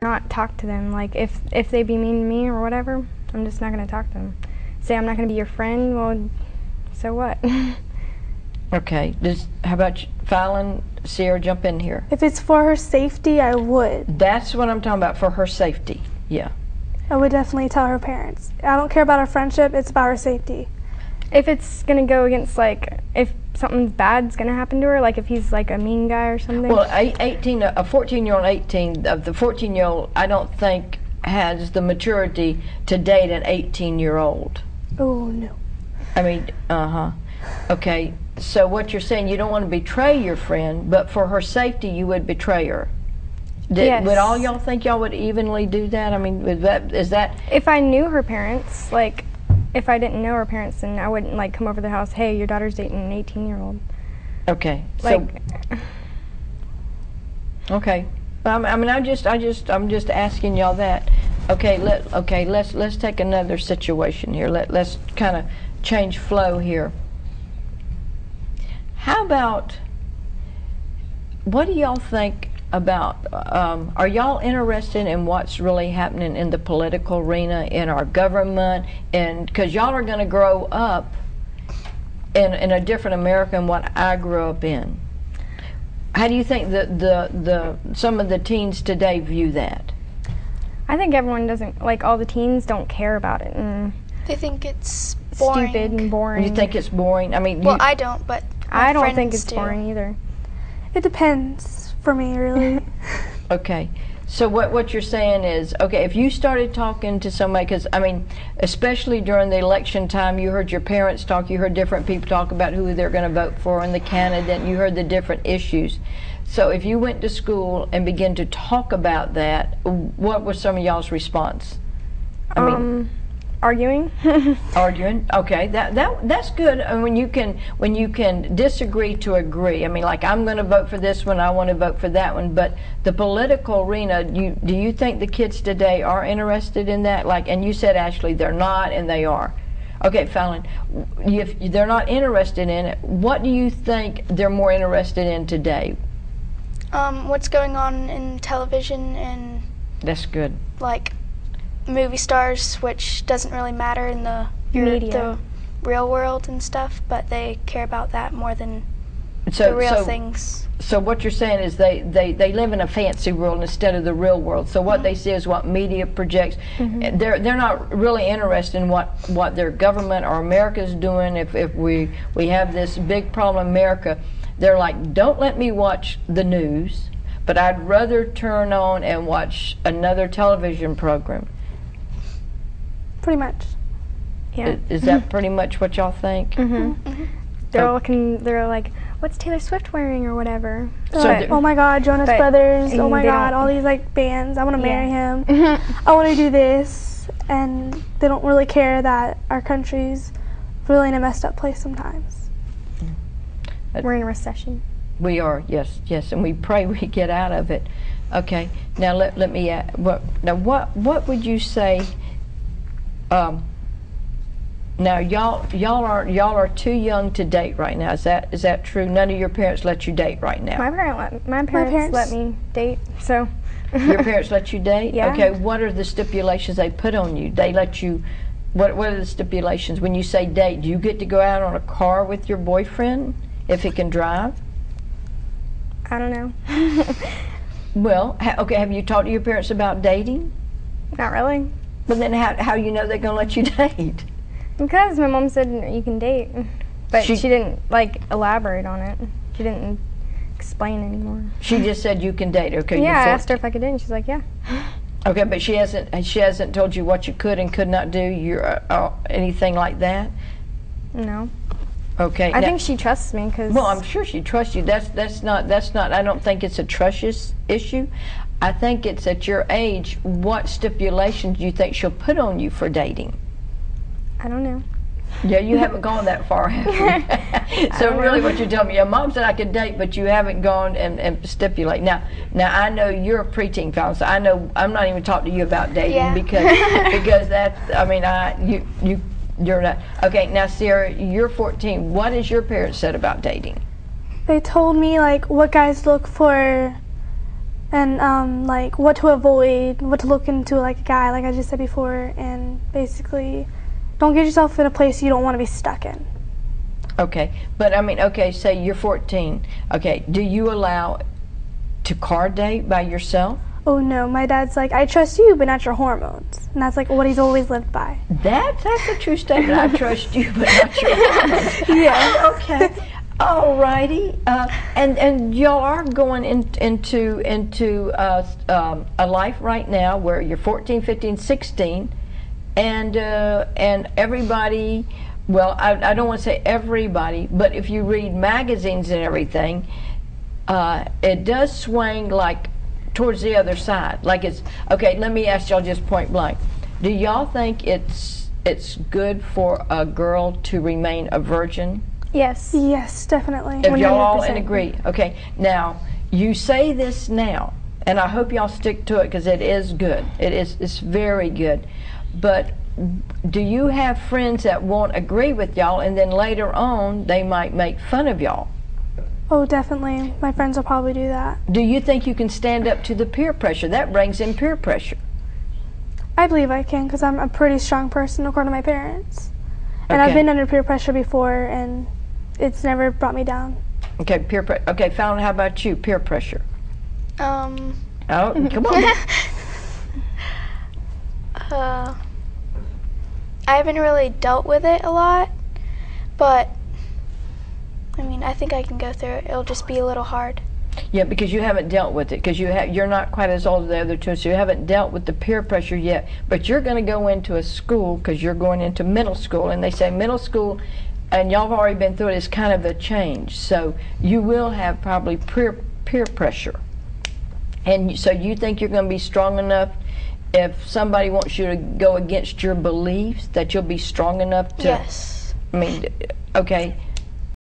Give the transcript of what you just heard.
not talk to them. Like if they be mean to me or whatever, I'm just not going to talk to them. Say I'm not going to be your friend, well, so what? Okay. How about Fallon, Sierra, jump in here. If it's for her safety, I would. That's what I'm talking about, for her safety. Yeah. I would definitely tell her parents. I don't care about our friendship, it's about her safety. If it's going to go against, like, if something bad's going to happen to her, like if he's like a mean guy or something. Well, a 14-year-old, 18, the 14-year-old, I don't think has the maturity to date an 18-year-old. Oh, no. I mean, Okay, so what you're saying, you don't want to betray your friend, but for her safety, you would betray her. Yes. Would all y'all think y'all would evenly do that? I mean, is that... If I knew her parents, like, if I didn't know her parents, then I wouldn't, like, come over to the house, hey, your daughter's dating an 18-year-old. Okay. Like... Okay. I mean, I'm just asking y'all that. Okay, let's take another situation here. Let's kind of change flow here. How about, what do y'all think about, are y'all interested in what's really happening in the political arena, in our government, and because y'all are going to grow up in a different America than what I grew up in? How do you think some of the teens today view that? I think everyone doesn't, like, all the teens don't care about it. And they think it's boring. Stupid and boring. You think it's boring? I mean, well, I don't, but I don't think it's boring either. It depends for me, really. Okay. So what you're saying is, okay, if you started talking to somebody, because, I mean, especially during the election time, you heard your parents talk, you heard different people talk about who they're going to vote for and the candidate, you heard the different issues. So if you went to school and began to talk about that, what was some of y'all's response? I mean, arguing. Arguing. Okay, that's good. And when you can disagree to agree. I mean, like, I'm going to vote for this one, I want to vote for that one. But the political arena, do you think the kids today are interested in that? Like, and you said, Ashley, they're not, and they are. Okay, Fallon, if they're not interested in it, what do you think they're more interested in today? What's going on in television and... That's good. Like, movie stars, which doesn't really matter in the real world and stuff, but they care about that more than the real things. So what you're saying is they live in a fancy world instead of the real world. So what they see is what media projects. They're not really interested in what their government or America's doing. If we have this big problem in America, they're like, don't let me watch the news, but I'd rather turn on and watch another television program. Pretty much. Yeah. Is that pretty much what y'all think? They're like, what's Taylor Swift wearing or whatever. So oh my God, Jonas Brothers, oh my God, all these like bands, I want to marry him. I want to do this. And they don't really care that our country's really in a messed up place sometimes. We're in a recession. We are, yes, and we pray we get out of it. Okay, now let me ask, what would you say? Now y'all are too young to date right now. Is that true? None of your parents let you date right now. My parents let me date. So. Your parents let you date? Yeah. Okay. What are the stipulations they put on you? They let you. What are the stipulations when you say date? Do you get to go out on a car with your boyfriend if he can drive? I don't know. Well, okay. Have you talked to your parents about dating? Not really. But then how do you know they're going to let you date? Because my mom said you can date, but she didn't like elaborate on it. She didn't explain anymore. She just said you can date. Okay. Yeah, I asked her if I could date, and she's like, yeah. Okay, but she hasn't told you what you could and could not do. Anything like that? No. Okay. I think she trusts me because. Well, I'm sure she trusts you. That's not. I don't think it's a trust issue. I think it's at your age. What stipulations do you think she'll put on you for dating? I don't know. Yeah, you haven't gone that far, have you? So really what you're telling me, your mom said I could date, but you haven't gone and stipulate. Now I know you're a preteen, Fallon, so I know I'm not even talking to you about dating because that's, I mean, you're not. Okay, now Sierra, you're 14. What has your parents said about dating? They told me like what guys look for and like what to avoid, what to look into like a guy, like I just said before, and basically don't get yourself in a place you don't want to be stuck in. Okay, but I mean, okay, say you're 14. Okay, do you allow to car date by yourself? Oh no, my dad's like, I trust you, but not your hormones. And that's like what he's always lived by. That's a true statement. I trust you, but not your hormones. Yeah. Okay. Alrighty. And y'all are going into a life right now where you're 14, 15, 16, and everybody. Well, I don't want to say everybody, but if you read magazines and everything, it does swing like towards the other side. Like it's okay. Let me ask y'all just point blank. Do y'all think it's good for a girl to remain a virgin? Yes. Yes, definitely. If y'all all agree. Okay. Now you say this now, and I hope y'all stick to it because it is good. It's very good. But do you have friends that won't agree with y'all, and then later on they might make fun of y'all? Oh, definitely. My friends will probably do that. Do you think you can stand up to the peer pressure? That brings in peer pressure. I believe I can because I'm a pretty strong person according to my parents. And I've been under peer pressure before, and it's never brought me down. Okay, peer pressure. Okay, Fallon, how about you? Peer pressure. Oh, come on. I haven't really dealt with it a lot, but I mean, I think I can go through it. It'll just be a little hard. Yeah, because you haven't dealt with it, because you're not quite as old as the other two, so you haven't dealt with the peer pressure yet. But you're going to go into a school, because you're going into middle school, and they say middle school, and y'all have already been through it, is kind of a change. So you will have probably peer pressure. And so you think you're going to be strong enough if somebody wants you to go against your beliefs, that you'll be strong enough to... Yes. I mean, okay.